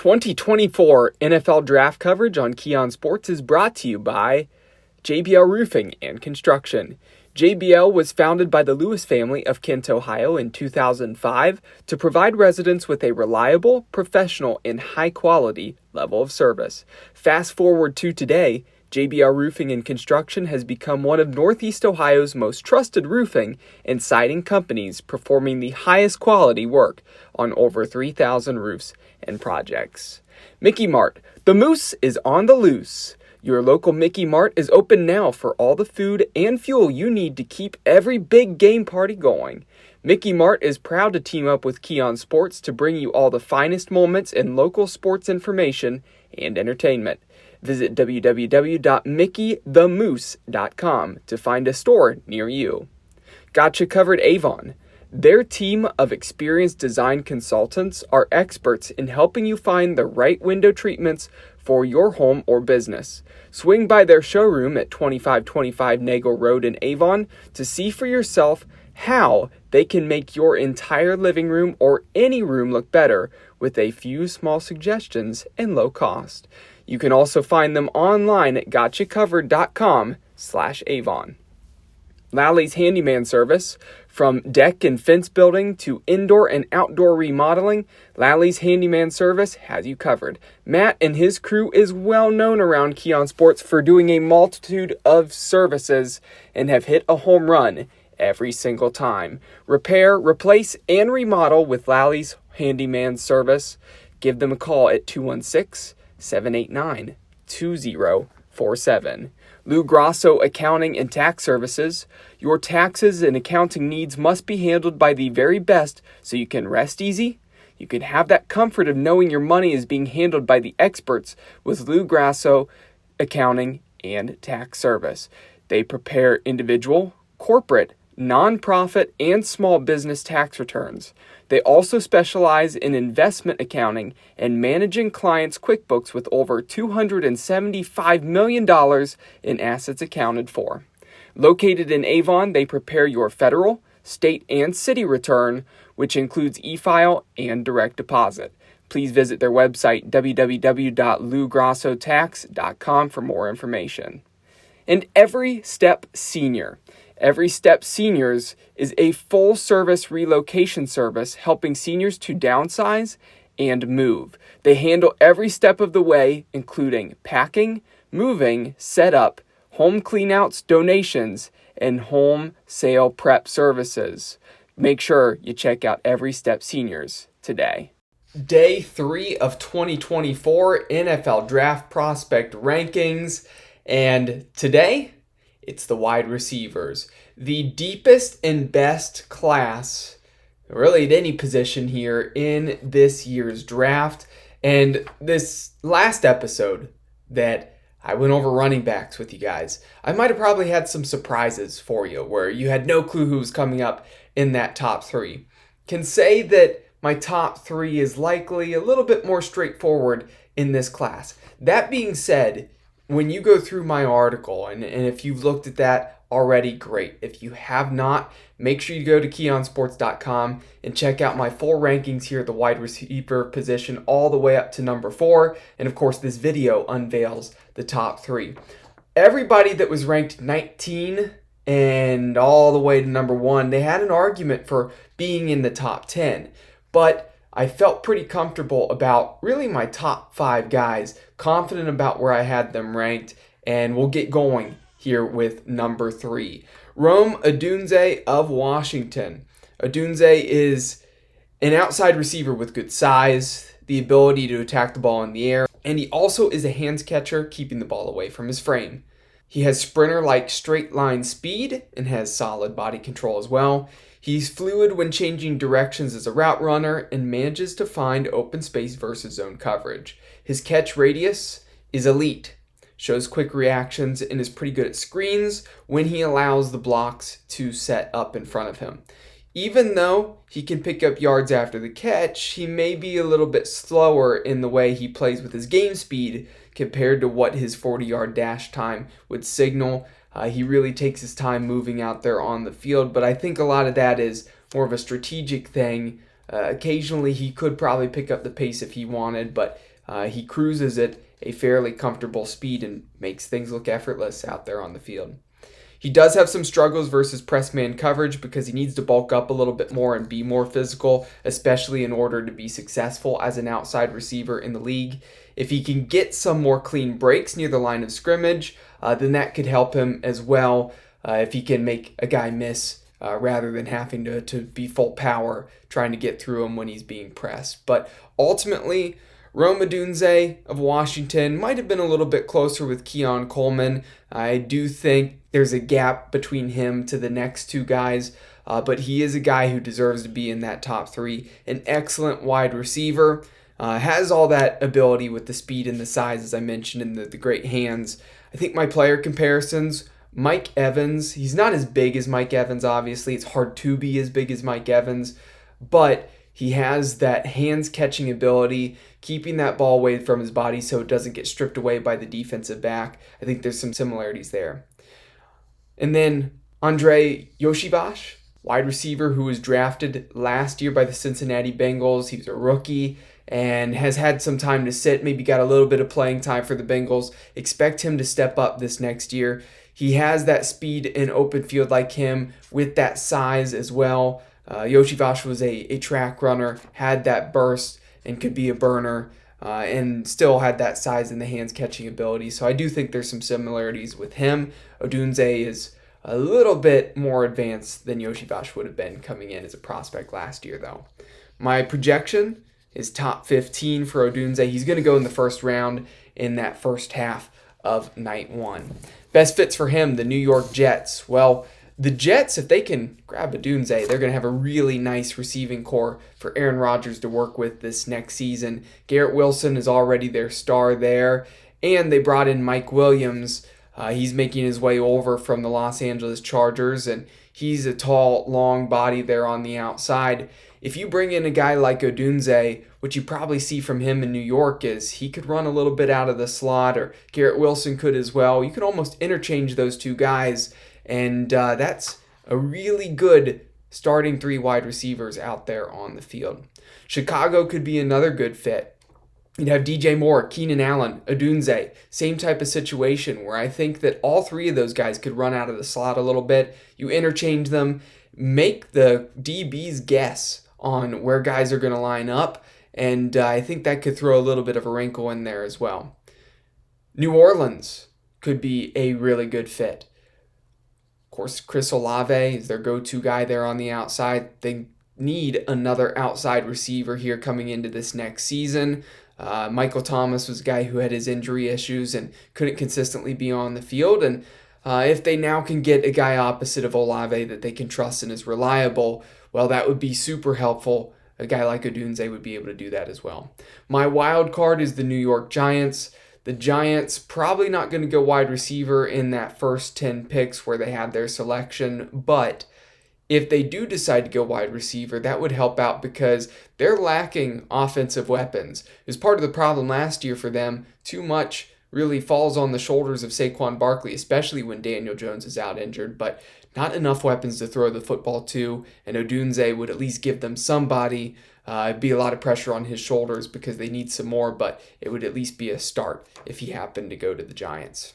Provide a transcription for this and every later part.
2024 NFL Draft coverage on Keon Sports is brought to you by JBL Roofing and Construction. JBL was founded by the Lewis family of Kent, Ohio in 2005 to provide residents with a reliable, professional, and high-quality level of service. Fast forward to today, JBL Roofing and Construction has become one of Northeast Ohio's most trusted roofing and siding companies, performing the highest quality work on over 3,000 roofs and projects. Mickey Mart, the moose is on the loose. Your local Mickey Mart is open now for all the food and fuel you need to keep every big game party going. Mickey Mart is proud to team up with Keon Sports to bring you all the finest moments in local sports information and entertainment. Visit www.mickeythemoose.com to find a store near you. Gotcha Covered Avon. Their team of experienced design consultants are experts in helping you find the right window treatments for your home or business. Swing by their showroom at 2525 Nagel Road in Avon to see for yourself how they can make your entire living room or any room look better with a few small suggestions and low cost. You can also find them online at gotchacovered.com/Avon. Lally's Handyman Service. From deck and fence building to indoor and outdoor remodeling, Lally's Handyman Service has you covered. Matt and his crew is well known around Keon Sports for doing a multitude of services and have hit a home run every single time. Repair, replace, and remodel with Lally's Handyman Service. Give them a call at 216-789-2047. Lou Grosso Accounting and Tax Services. Your taxes and accounting needs must be handled by the very best so you can rest easy. You can have that comfort of knowing your money is being handled by the experts with Lou Grosso Accounting and Tax Service. They prepare individual, corporate, nonprofit, and small business tax returns. They also specialize in investment accounting and managing clients' QuickBooks with over $275 million in assets accounted for. Located in Avon, they prepare your federal, state, and city return, which includes e-file and direct deposit. Please visit their website, www.lougrossotax.com, for more information. And Every Step Senior. Every Step Seniors is a full-service relocation service helping seniors to downsize and move. They handle every step of the way, including packing, moving, setup, home cleanouts, donations, and home sale prep services. Make sure you check out Every Step Seniors today. Day 3 of 2024 NFL Draft Prospect Rankings, and today it's the wide receivers. The deepest and best class, really at any position here in this year's draft. And this last episode that I went over running backs with you guys, I might have probably had some surprises for you where you had no clue who was coming up in that top 3. Can say that my top 3 is likely a little bit more straightforward in this class. That being said, when you go through my article, and if you've looked at that already, great. If you have not, make sure you go to keonsports.com and check out my full rankings here at the wide receiver position all the way up to number 4. And of course, this video unveils the top 3. Everybody that was ranked 19 and all the way to number 1, they had an argument for being in the top 10. But I felt pretty comfortable about really my top 5 guys, confident about where I had them ranked, and we'll get going here with number 3. Rome Odunze of Washington. Odunze is an outside receiver with good size, the ability to attack the ball in the air, and he also is a hands catcher, keeping the ball away from his frame. He has sprinter-like straight line speed and has solid body control as well. He's fluid when changing directions as a route runner and manages to find open space versus zone coverage. His catch radius is elite, shows quick reactions, and is pretty good at screens when he allows the blocks to set up in front of him. Even though he can pick up yards after the catch, he may be a little bit slower in the way he plays with his game speed compared to what his 40-yard dash time would signal. He really takes his time moving out there on the field, but I think a lot of that is more of a strategic thing. Occasionally he could probably pick up the pace if he wanted, but he cruises at a fairly comfortable speed and makes things look effortless out there on the field. He does have some struggles versus press man coverage because he needs to bulk up a little bit more and be more physical, especially in order to be successful as an outside receiver in the league. If he can get some more clean breaks near the line of scrimmage, then that could help him as well. If he can make a guy miss rather than having to be full power trying to get through him when he's being pressed. But ultimately, Rome Odunze of Washington might have been a little bit closer with Keon Coleman. I do think there's a gap between him to the next two guys, but he is a guy who deserves to be in that top three. An excellent wide receiver, has all that ability with the speed and the size, as I mentioned, and the great hands. I think my player comparisons, Mike Evans, he's not as big as Mike Evans, obviously. It's hard to be as big as Mike Evans, but he has that hands catching ability, keeping that ball away from his body so it doesn't get stripped away by the defensive back. I think there's some similarities there. And then Andre Yoshivash, wide receiver who was drafted last year by the Cincinnati Bengals. He was a rookie and has had some time to sit, maybe got a little bit of playing time for the Bengals. Expect him to step up this next year. He has that speed in open field like him with that size as well. Yoshivash was a track runner, had that burst, and could be a burner, and still had that size and the hands catching ability. So I do think there's some similarities with him. Odunze is a little bit more advanced than Yoshivash would have been coming in as a prospect last year, though. My projection is top 15 for Odunze. He's going to go in the first round in that first half of night one. Best fits for him, the New York Jets. Well, the Jets, if they can grab Odunze, they're going to have a really nice receiving core for Aaron Rodgers to work with this next season. Garrett Wilson is already their star there, and they brought in Mike Williams. He's making his way over from the Los Angeles Chargers, and he's a tall, long body there on the outside. If you bring in a guy like Odunze, what you probably see from him in New York is he could run a little bit out of the slot, or Garrett Wilson could as well. You could almost interchange those two guys, and that's a really good starting three wide receivers out there on the field. Chicago could be another good fit. You'd have DJ Moore, Keenan Allen, Odunze, same type of situation where I think that all three of those guys could run out of the slot a little bit. You interchange them, make the DBs guess on where guys are going to line up, and I think that could throw a little bit of a wrinkle in there as well. New Orleans could be a really good fit. Of course, Chris Olave is their go-to guy there on the outside. They need another outside receiver here coming into this next season. Michael Thomas was a guy who had his injury issues and couldn't consistently be on the field. And if they now can get a guy opposite of Olave that they can trust and is reliable, well, that would be super helpful. A guy like Odunze would be able to do that as well. My wild card is the New York Giants. The Giants probably not going to go wide receiver in that first 10 picks where they have their selection, but if they do decide to go wide receiver, that would help out because they're lacking offensive weapons. It was part of the problem last year for them. Too much really falls on the shoulders of Saquon Barkley, especially when Daniel Jones is out injured, but not enough weapons to throw the football to, and Odunze would at least give them somebody. It'd be a lot of pressure on his shoulders because they need some more, but it would at least be a start if he happened to go to the Giants.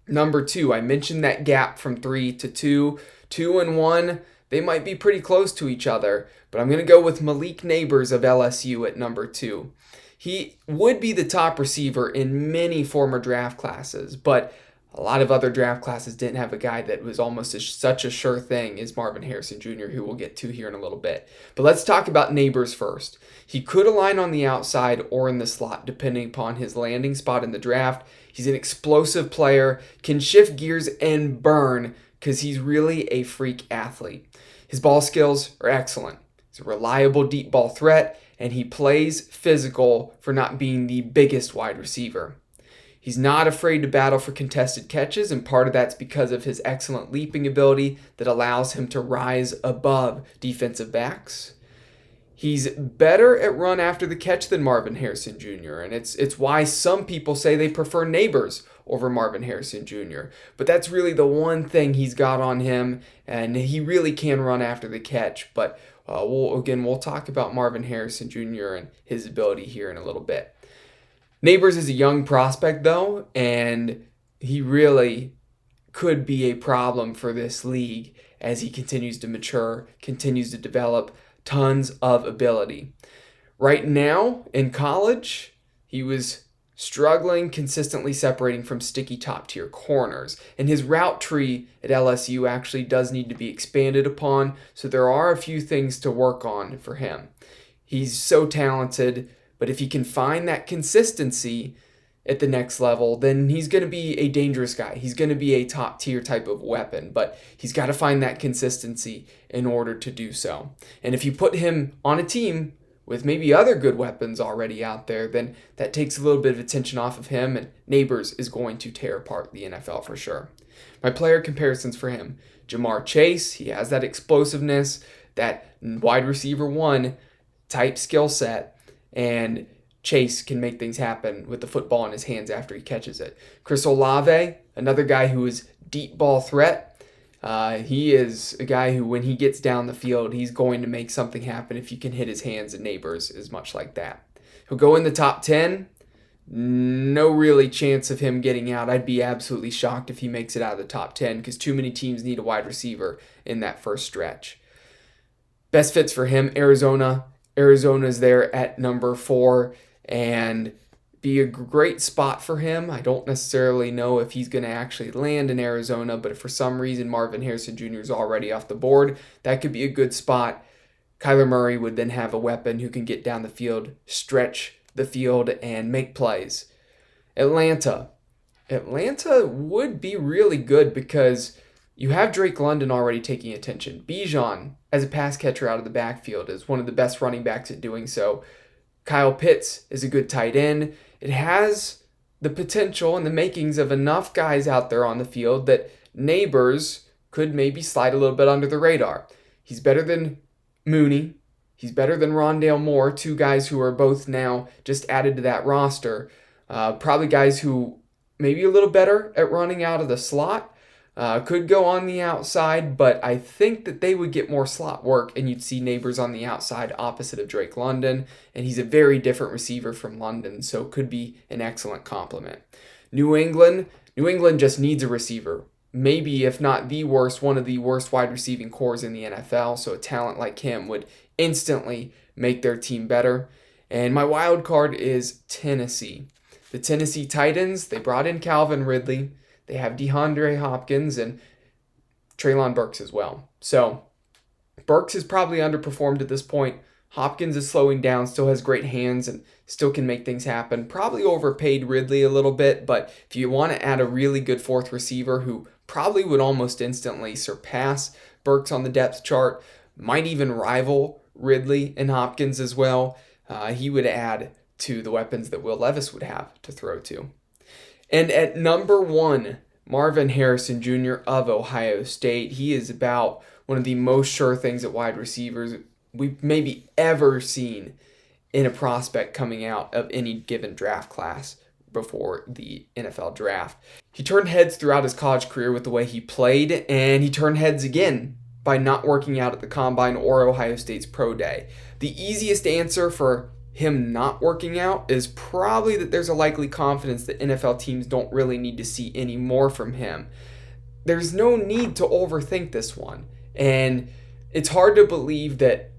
Number 2, I mentioned that gap from 3 to 2. 2 and 1, they might be pretty close to each other, but I'm going to go with Malik Nabers of LSU at number 2. He would be the top receiver in many former draft classes, but a lot of other draft classes didn't have a guy that was almost such a sure thing as Marvin Harrison Jr., who we'll get to here in a little bit. But let's talk about Nabers first. He could align on the outside or in the slot, depending upon his landing spot in the draft. He's an explosive player, can shift gears and burn because he's really a freak athlete. His ball skills are excellent. He's a reliable deep ball threat, and he plays physical for not being the biggest wide receiver. He's not afraid to battle for contested catches, and part of that's because of his excellent leaping ability that allows him to rise above defensive backs. He's better at run after the catch than Marvin Harrison Jr., and it's why some people say they prefer Nabers over Marvin Harrison Jr. But that's really the one thing he's got on him, and he really can run after the catch. But we'll talk about Marvin Harrison Jr. and his ability here in a little bit. Nabers is a young prospect, though, and he really could be a problem for this league as he continues to mature, continues to develop tons of ability. Right now in college, he was struggling consistently separating from sticky top tier corners. And his route tree at LSU actually does need to be expanded upon, so there are a few things to work on for him. He's so talented, but if he can find that consistency at the next level, then he's going to be a dangerous guy. He's going to be a top tier type of weapon, but he's got to find that consistency in order to do so. And if you put him on a team with maybe other good weapons already out there, then that takes a little bit of attention off of him, and Nabers is going to tear apart the NFL for sure. My player comparisons for him: Jamar Chase, he has that explosiveness, that wide receiver one type skill set, and Chase can make things happen with the football in his hands after he catches it. Chris Olave, another guy who is deep ball threat. He is a guy who, when he gets down the field, he's going to make something happen if you can hit his hands, and Nabers is much like that. He'll go in the top 10. No really chance of him getting out. I'd be absolutely shocked if he makes it out of the top 10 because too many teams need a wide receiver in that first stretch. Best fits for him: Arizona. Arizona's there at number 4 and be a great spot for him. I don't necessarily know if he's going to actually land in Arizona, but if for some reason Marvin Harrison Jr. is already off the board, that could be a good spot. Kyler Murray would then have a weapon who can get down the field, stretch the field, and make plays. Atlanta would be really good because you have Drake London already taking attention. Bijan, as a pass catcher out of the backfield, is one of the best running backs at doing so. Kyle Pitts is a good tight end. It has the potential and the makings of enough guys out there on the field that Nabers could maybe slide a little bit under the radar. He's better than Mooney. He's better than Rondale Moore, two guys who are both now just added to that roster. Probably guys who maybe a little better at running out of the slot. Could go on the outside, but I think that they would get more slot work, and you'd see Nabers on the outside opposite of Drake London, and he's a very different receiver from London, so could be an excellent complement. New England just needs a receiver. Maybe, if not the worst, one of the worst wide receiving cores in the NFL, so a talent like him would instantly make their team better. And my wild card is Tennessee. The Tennessee Titans, they brought in Calvin Ridley. They have DeAndre Hopkins and Treylon Burks as well. So Burks is probably underperformed at this point. Hopkins is slowing down, still has great hands, and still can make things happen. Probably overpaid Ridley a little bit, but if you want to add a really good fourth receiver who probably would almost instantly surpass Burks on the depth chart, might even rival Ridley and Hopkins as well, he would add to the weapons that Will Levis would have to throw to. And at number 1, Marvin Harrison Jr. of Ohio State. He is about one of the most sure things at wide receivers we've maybe ever seen in a prospect coming out of any given draft class before the NFL draft. He turned heads throughout his college career with the way he played, and he turned heads again by not working out at the Combine or Ohio State's Pro Day. The easiest answer for him not working out is probably that there's a likely confidence that NFL teams don't really need to see any more from him. There's no need to overthink this one. And it's hard to believe that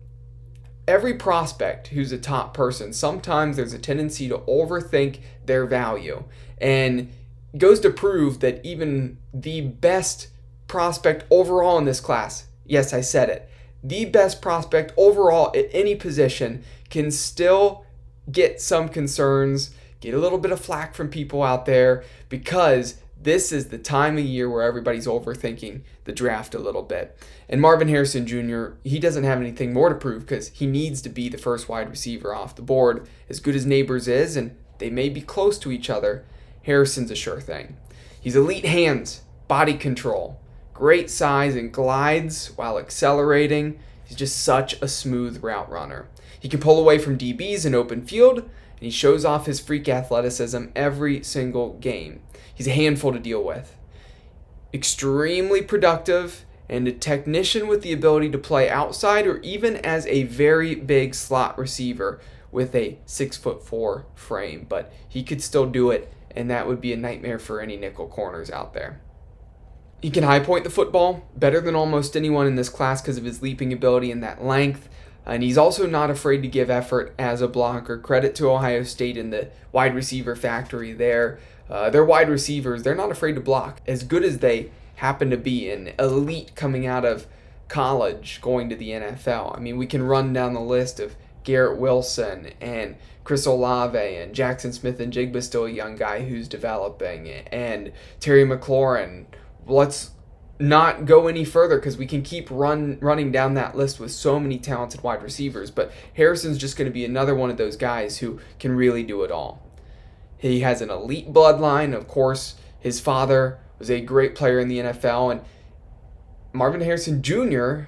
every prospect who's a top person, sometimes there's a tendency to overthink their value. And it goes to prove that even the best prospect overall in this class, yes, I said it, the best prospect overall at any position can still get some concerns, get a little bit of flack from people out there, because this is the time of year where everybody's overthinking the draft a little bit. And Marvin Harrison Jr., he doesn't have anything more to prove because he needs to be the first wide receiver off the board. As good as Nabers is, and they may be close to each other, Harrison's a sure thing. He's elite hands, body control, great size, and glides while accelerating. He's just such a smooth route runner. He can pull away from DBs in open field, and he shows off his freak athleticism every single game. He's a handful to deal with. Extremely productive, and a technician with the ability to play outside or even as a very big slot receiver with a 6'4" frame, but he could still do it, and that would be a nightmare for any nickel corners out there. He can high point the football better than almost anyone in this class because of his leaping ability and that length. And he's also not afraid to give effort as a blocker. Credit to Ohio State and the wide receiver factory there. Their wide receivers, they're not afraid to block. As good as they happen to be, an elite coming out of college going to the NFL. I mean, we can run down the list of Garrett Wilson and Chris Olave and Jackson Smith and Jigba, still a young guy who's developing, and Terry McLaurin. Let's not go any further because we can keep running down that list with so many talented wide receivers. But Harrison's just going to be another one of those guys who can really do it all. He has an elite bloodline. Of course, his father was a great player in the NFL, and Marvin Harrison Jr.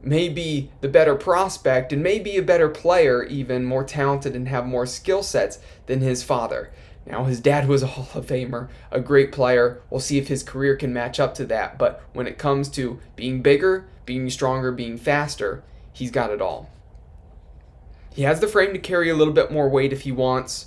may be the better prospect and may be a better player, even more talented and have more skill sets than his father. Now, his dad was a Hall of Famer, a great player. We'll see if his career can match up to that. But when it comes to being bigger, being stronger, being faster, he's got it all. He has the frame to carry a little bit more weight if he wants,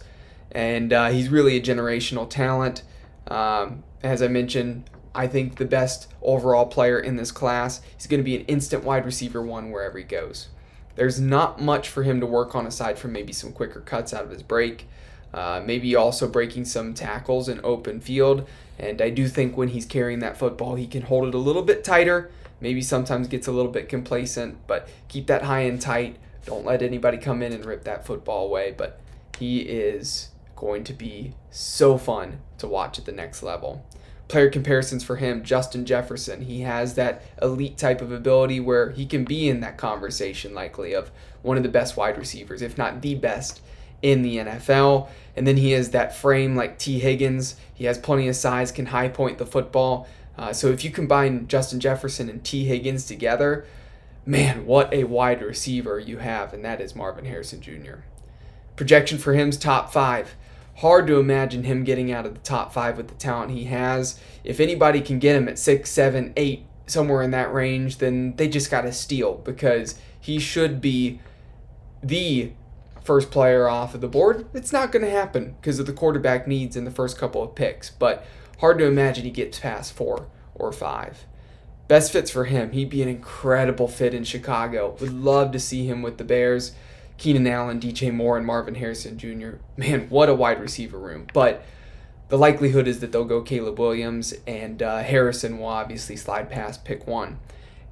and he's really a generational talent. As I mentioned, I think the best overall player in this class. He's going to be an instant wide receiver one wherever he goes. There's not much for him to work on aside from maybe some quicker cuts out of his break. Maybe also breaking some tackles in open field. And I do think when he's carrying that football, he can hold it a little bit tighter. Maybe sometimes gets a little bit complacent, but keep that high and tight. Don't let anybody come in and rip that football away. But he is going to be so fun to watch at the next level. Player comparisons for him, Justin Jefferson. He has that elite type of ability where he can be in that conversation likely of one of the best wide receivers, if not the best in the NFL. And then he has that frame like T. Higgins. He has plenty of size, can high point the football. So if you combine Justin Jefferson and T. Higgins together, man, what a wide receiver you have, and that is Marvin Harrison Jr. Projection for him's top 5. Hard to imagine him getting out of the top 5 with the talent he has. If anybody can get him at 6, 7, 8, somewhere in that range, then they just got to steal, because he should be the first player off of the board. It's not going to happen because of the quarterback needs in the first couple of picks, but hard to imagine he gets past 4 or 5. Best fits for him, he'd be an incredible fit in Chicago. Would love to see him with the Bears. Keenan Allen, DJ Moore, and Marvin Harrison Jr. Man, what a wide receiver room. But the likelihood is that they'll go Caleb Williams, and Harrison will obviously slide past pick 1.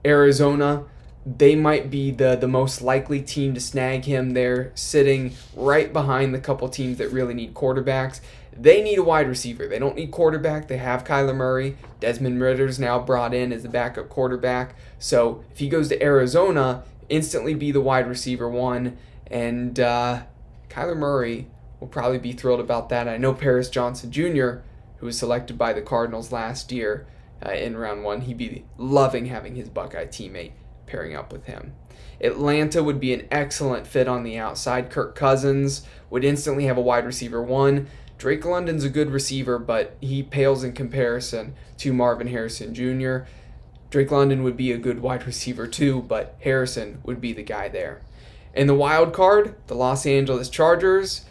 Arizona, they might be the most likely team to snag him. They're sitting right behind the couple teams that really need quarterbacks. They need a wide receiver. They don't need quarterback. They have Kyler Murray. Desmond Ritter's now brought in as the backup quarterback. So if he goes to Arizona, instantly be the wide receiver 1. And Kyler Murray will probably be thrilled about that. I know Paris Johnson Jr., who was selected by the Cardinals last year in round 1, he'd be loving having his Buckeye teammate pairing up with him. Atlanta would be an excellent fit on the outside. Kirk Cousins would instantly have a wide receiver 1. Drake London's a good receiver, but he pales in comparison to Marvin Harrison Jr. Drake London would be a good wide receiver too, but Harrison would be the guy there. In the wild card, the Los Angeles Chargers,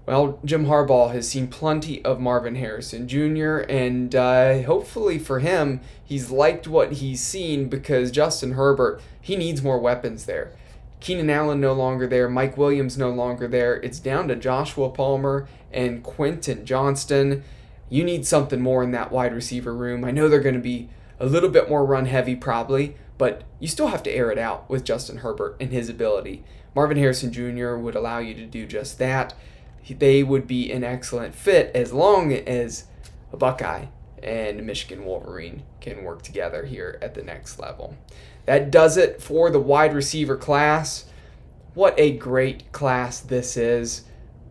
well, Jim Harbaugh has seen plenty of Marvin Harrison Jr., and hopefully for him, he's liked what he's seen, because Justin Herbert, he needs more weapons there. Keenan Allen no longer there, Mike Williams no longer there. It's down to Joshua Palmer and Quentin Johnston. You need something more in that wide receiver room. I know they're going to be a little bit more run heavy probably, but you still have to air it out with Justin Herbert and his ability. Marvin Harrison Jr. would allow you to do just that. They would be an excellent fit as long as a Buckeye and a Michigan Wolverine can work together here at the next level. That does it for the wide receiver class. What a great class this is.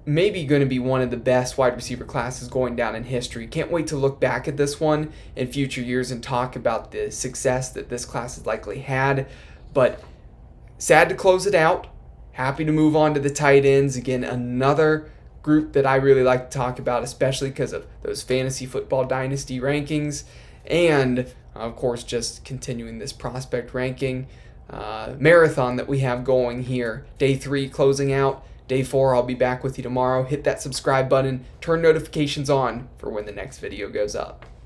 Maybe going to be one of the best wide receiver classes going down in history. Can't wait to look back at this one in future years and talk about the success that this class has likely had. But sad to close it out. Happy to move on to the tight ends. Again, another group that I really like to talk about, especially because of those fantasy football dynasty rankings. And, of course, just continuing this prospect ranking marathon that we have going here. Day 3 closing out. Day 4, I'll be back with you tomorrow. Hit that subscribe button, turn notifications on for when the next video goes up.